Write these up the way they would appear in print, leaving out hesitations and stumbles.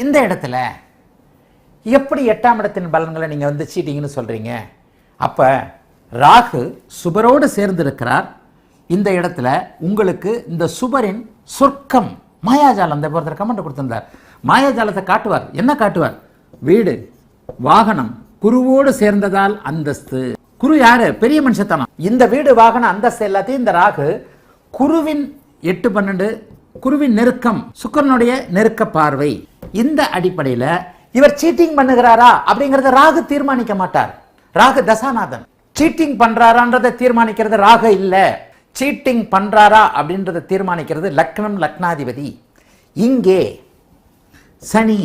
இந்த இடத்துல எப்படி 8ஆம் இடத்தின் பலன்களை நீங்க சீட்டிங்னு சொல்றீங்க? அப்ப ராகு சுபரோடு சேர்ந்து இருக்கிறார். இந்த இடத்துல உங்களுக்கு இந்த சுபரின் சொர்க்கம் மாயாஜாலம். இந்த ஒருத்தர் கமெண்ட் கொடுத்திருந்தார், மாயாஜாலத்தை காட்டுவார். என்ன காட்டுவார்? வீடு, வாகனம், குருவோடு சேர்ந்ததால் அந்தஸ்து. குரு யாரு? பெரிய மனுஷத்தனம். இந்த வீடு, வாகனம், அந்தஸ்து எல்லாத்தையும் இந்த ராகு குருவின் 8-12 குருவின் நெருக்கம், சுக்கிரனுடைய நெருக்க பார்வை. இந்த அடிப்படையில் இவர் சீட்டிங் பண்ணுகிறாரா அப்படிங்கறத ராகு தீர்மானிக்க மாட்டார். ராகு தசாநாதன். சீட்டிங் பண்றாரான்றதை தீர்மானிக்கிறது ராகு இல்ல. சீட்டிங் பண்றாரா அப்படின்றத தீர்மானிக்கிறது லக்னம், லக்னாதிபதி. இங்கே சனி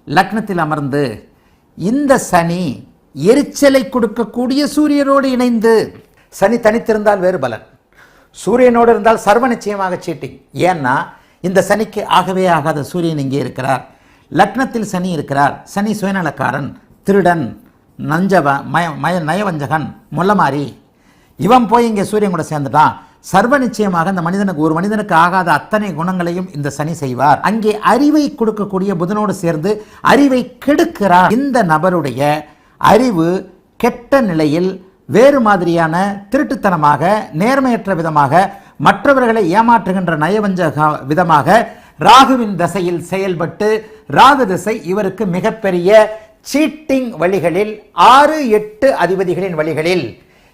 லக்னத்தில் அமர்ந்து, இந்த சனி எரிச்சலை கொடுக்கக்கூடிய சூரியனோடு இணைந்து, சனி தனித்திருந்தால் வேறு பலன், சூரியனோடு இருந்தால் சர்வ நிச்சயமாக சீட்டிங். ஏன்னா இந்த சனிக்கு ஆகவே ஆகாத சூரியன் இங்கே இருக்கிறார். லக்னத்தில் சனி இருக்கிறார். சனி சுயநலக்காரன், திருடன், நயவஞ்சகன், முள்ளமாரி. இவன் போய் இங்கே சூரியன் கூட சேர்ந்துட்டான். சர்வ நிச்சயமாக இந்த மனிதனுக்கு, ஒரு மனிதனுக்கு ஆகாத அத்தனை குணங்களையும் இந்த சனி செய்வார். அங்கே அறிவை கொடுக்கக்கூடிய புதனோடு சேர்ந்து அறிவை கெடுக்கிறார். இந்த நபருடைய அறிவு கெட்ட நிலையில், வேறு மாதிரியான திருட்டுத்தனமாக, நேர்மையற்ற விதமாக, மற்றவர்களை ஏமாற்றுகின்ற நயவஞ்சக விதமாக ராகுவின் தசையில் செயல்பட்டு, ராகு திசை இவருக்கு மிகப்பெரிய சீட்டிங் வழிகளில், 6-8 அதிபதிகளின் வழிகளில்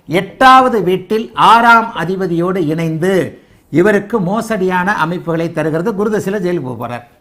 8வது வீட்டில் 6ஆம் அதிபதியோடு இணைந்து இவருக்கு மோசடியான அமைப்புகளை தருகிறது. குரு தசையில் ஜெயிலுக்கு போறார்.